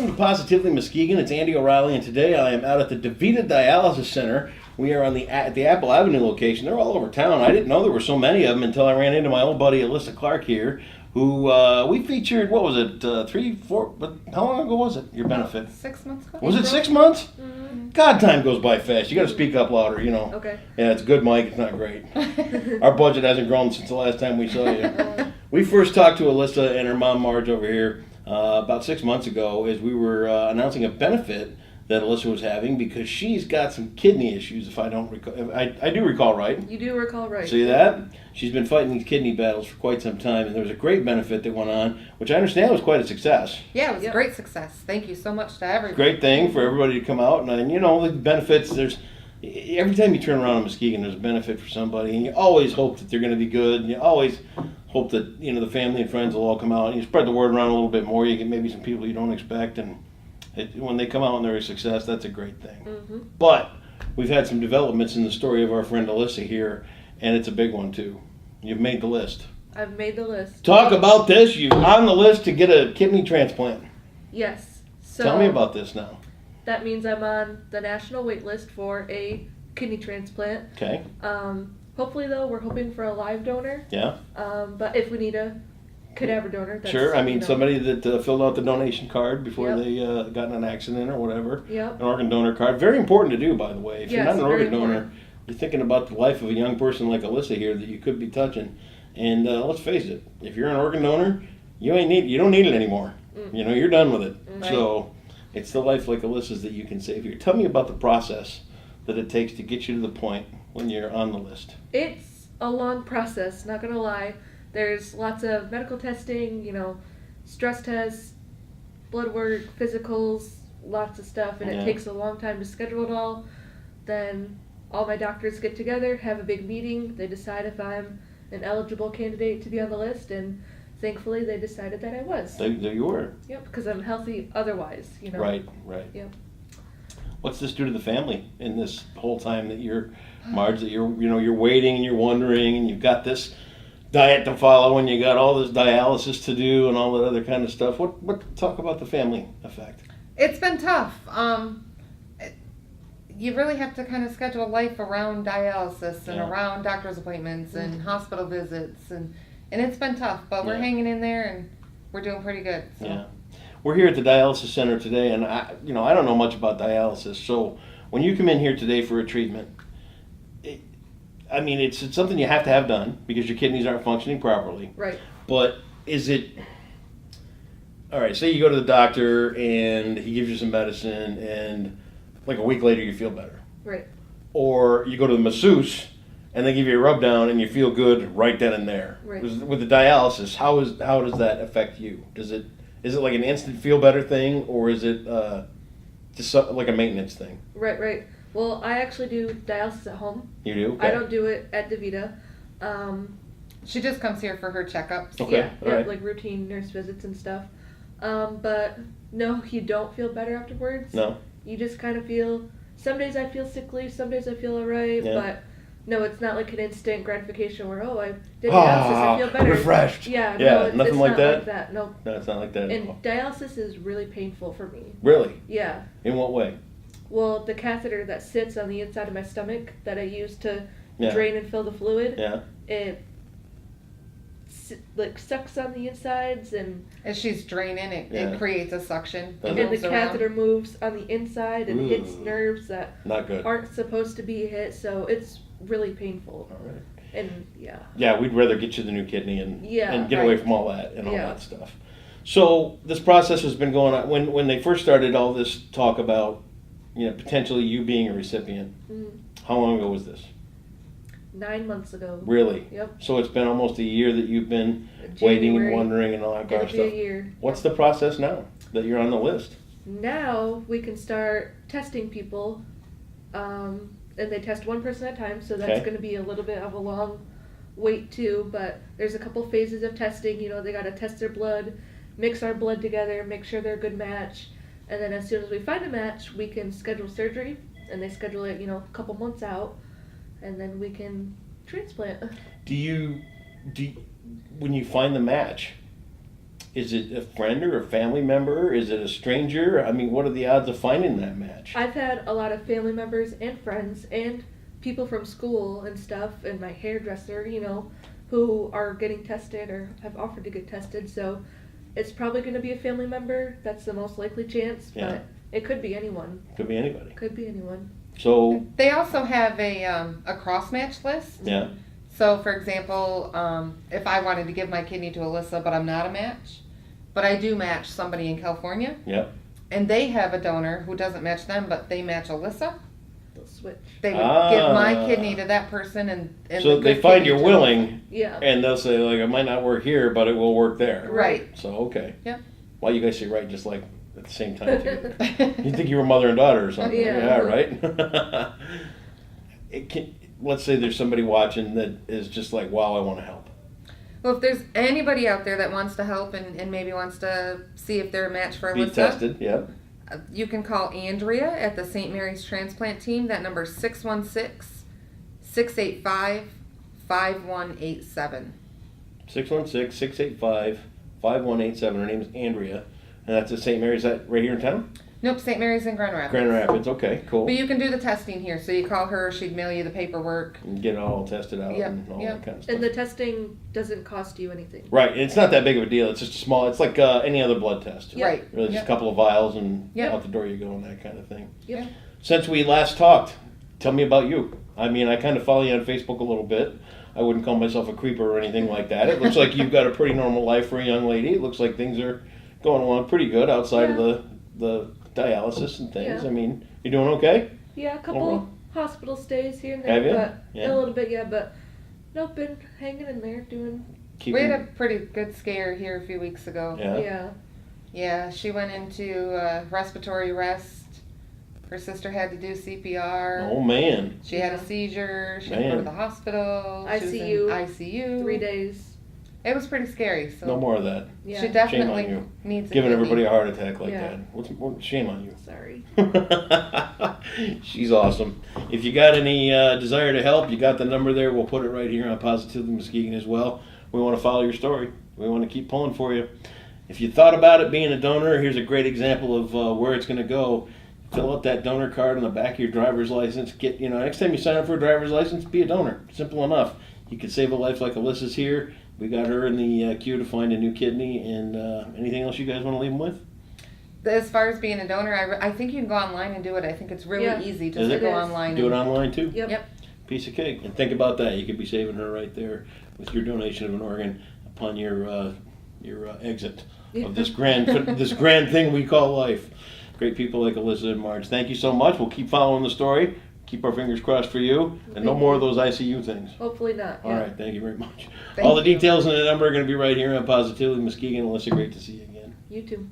Welcome to Positively Muskegon. It's Andy O'Reilly, and today I am out at the DaVita Dialysis Center. We are at the Apple Avenue location. They're all over town. I didn't know there were so many of them until I ran into my old buddy Alyssa Clark here, who we featured, what was it, 3, 4, but how long ago was it, your benefit? 6 months ago. Was it 6 months? Mm-hmm. God, time goes by fast. You got to speak up louder, you know. Okay. Yeah, it's good, Mike. It's not great. Our budget hasn't grown since the last time we saw you. We first talked to Alyssa and her mom, Marge, over here about 6 months ago as we were announcing a benefit that Alyssa was having because she's got some kidney issues, if I don't recall. I do recall right. You do recall right. See that? She's been fighting these kidney battles for quite some time, and there was a great benefit that went on, which I understand was quite a success. Yeah, it was a great success. Thank you so much to everybody. Great thing for everybody to come out, and you know, the benefits, there's, every time you turn around in Muskegon, there's a benefit for somebody, and you always hope that they're going to be good, and you always hope that, you know, the family and friends will all come out, and you spread the word around a little bit more, you get maybe some people you don't expect, and when they come out and they're a success, that's a great thing. Mm-hmm. But we've had some developments in the story of our friend Alyssa here, and it's a big one too. You've made the list. I've made the list. Talk about this. You're on the list to get a kidney transplant. Yes. So tell me about this now. That means I'm on the national wait list for a kidney transplant. Okay. Hopefully, though, we're hoping for a live donor. Yeah. But if we need a cadaver donor, that's, sure. I mean, you know, somebody that filled out the donation card before Yep. they got in an accident or whatever. Yep. An organ donor card. Very important to do, by the way. If you're Yes, not an very organ donor, important. you're thinking about the life of a young person like Alyssa here that you could be touching. And let's face it, if you're an organ donor, you don't need it anymore. You know, you're done with it. Right. So it's the life like Alyssa's that you can save here. Tell me about the process that it takes to get you to the point when you're on the list. It's a long process, not gonna lie. There's lots of medical testing, you know, stress tests, blood work, physicals, lots of stuff, and Yeah. it takes a long time to schedule it all. Then all my doctors get together, have a big meeting, they decide if I'm an eligible candidate to be on the list, and thankfully they decided that I was. There you were. Yep, because I'm healthy otherwise, you know. Right. Yep. What's this do to the family in this whole time that you're, Marge, that you're waiting and you're wondering and you've got this diet to follow and you got all this dialysis to do and all that other kind of stuff. Talk about the family effect. It's been tough. You really have to kind of schedule life around dialysis and Yeah. around doctor's appointments and hospital visits, and it's been tough, but we're hanging in there and we're doing pretty good. So. Yeah. We're here at the dialysis center today, and I don't know much about dialysis, so when you come in here today for a treatment, it's something you have to have done because your kidneys aren't functioning properly. Right. But is it, all right, say you go to the doctor and he gives you some medicine and like a week later you feel better. Right. Or you go to the masseuse and they give you a rub down and you feel good right then and there. Right. With the dialysis, how does that affect you? Is it like an instant feel better thing, or is it just like a maintenance thing? Right. Well, I actually do dialysis at home. You do? Okay. I don't do it at DaVita. She just comes here for her checkups. Okay. Yeah, All right. like routine nurse visits and stuff. But no, you don't feel better afterwards. No. You just kind of feel. Some days I feel sickly. Some days I feel alright. Yeah. But no, it's not like an instant gratification where I did dialysis, I feel better. Refreshed. Yeah. Yeah. No, Nothing it's like not that. like that. No. No, it's not like that at all. And dialysis is really painful for me. Really? Yeah. In what way? Well, the catheter that sits on the inside of my stomach that I use to Yeah. drain and fill the fluid, Yeah. it like sucks on the insides, and As she's draining it, Yeah. it creates a suction. Does It it? and the moves around. catheter moves on the inside and hits Ooh. nerves that Not good. aren't supposed to be hit, so it's really painful. All right. And yeah. Yeah, we'd rather get you the new kidney and Yeah, get away right. from all that and all Yeah. that stuff. So this process has been going on. When they first started all this talk about, potentially you being a recipient, how long ago was this? 9 months ago. Really? Yep. So it's been almost a year that you've been waiting and January. wondering and all that kind It'll of be a stuff. year. What's the process now that you're on the list? Now we can start testing people, and they test one person at a time, so that's Okay. going to be a little bit of a long wait too, but there's a couple phases of testing. They got to test their blood, mix our blood together, make sure they're a good match, and then as soon as we find a match, we can schedule surgery, and they schedule it, a couple months out, and then we can transplant. Do you when you find the match, Is it a friend or a family member? Is it a stranger? I mean, what are the odds of finding that match? I've had a lot of family members and friends and people from school and stuff, and my hairdresser, who are getting tested or have offered to get tested. So it's probably going to be a family member. That's the most likely chance, Yeah. but it could be anyone. Could be anybody. Could be anyone. So, They also have a cross match list. yeah. So, for example, if I wanted to give my kidney to Alyssa, but I'm not a match, but I do match somebody in California, Yep. and they have a donor who doesn't match them, but they match Alyssa, They'll switch. they would give my Ah. kidney to that person, and So the they good find kidney you're to- willing, Yeah. and they'll say, like, it might not work here, but it will work there. Right. So, okay. Yep. Well, you guys say right just like at the same time, too. You think you were mother and daughter or something. Yeah. Right? Let's say there's somebody watching that is just like, wow, I want to help. Well, if there's anybody out there that wants to help and maybe wants to see if they're a match for Be Alyssa, tested, yep. You can call Andrea at the St. Mary's Transplant Team. That number is 616-685-5187. 616-685-5187. Her name is Andrea. And that's at St. Mary's. Is that right here in town? Nope, St. Mary's in Grand Rapids. Grand Rapids. Okay, cool. But you can do the testing here. So you call her, she'd mail you the paperwork. And get it all tested out Yep, and all yep. that kind of stuff. And the testing doesn't cost you anything. Right. And it's not that big of a deal. It's just a small, it's like any other blood test. Yep. Right. Really just Yep. a couple of vials and Yep. out the door you go and that kind of thing. Yep. Since we last talked, tell me about you. I mean, I kind of follow you on Facebook a little bit. I wouldn't call myself a creeper or anything like that. It looks like you've got a pretty normal life for a young lady. It looks like things are going along pretty good outside of the dialysis and things. Yeah. I mean, you doing okay? Yeah, a couple Overall? hospital stays here and there, Have you? but Yeah. a little bit, yeah. But nope, been hanging in there, doing. We had a pretty good scare here a few weeks ago. Yeah. Yeah. Yeah, she went into respiratory arrest. Her sister had to do CPR. Oh man. She had a seizure. She had to go to Man. the hospital. She was in ICU. ICU. 3 days. It was pretty scary. So No more of that. Yeah. she Shame definitely on you. needs a Giving kidney. everybody a heart attack like Yeah. that. Shame on you. Sorry. She's awesome. If you got any desire to help, you got the number there. We'll put it right here on Positively Muskegon as well. We want to follow your story. We want to keep pulling for you. If you thought about it being a donor, here's a great example of where it's going to go. Fill out that donor card on the back of your driver's license. Next time you sign up for a driver's license, be a donor. Simple enough. You could save a life like Alyssa's here. We got her in the queue to find a new kidney. And anything else you guys want to leave them with? As far as being a donor, I think you can go online and do it. I think it's really Yeah. easy Is just to it? go It is. online. Do it and- online too? Yep. Yep. Piece of cake. And think about that. You could be saving her right there with your donation of an organ upon your exit of this grand thing we call life. Great people like Alyssa and Marge. Thank you so much. We'll keep following the story. Keep our fingers crossed for you. And no more of those ICU things. Hopefully not. All Yeah. right. Thank you very much. Thank All the you. details and the number are going to be right here on Positively Muskegon. Alyssa, great to see you again. You too.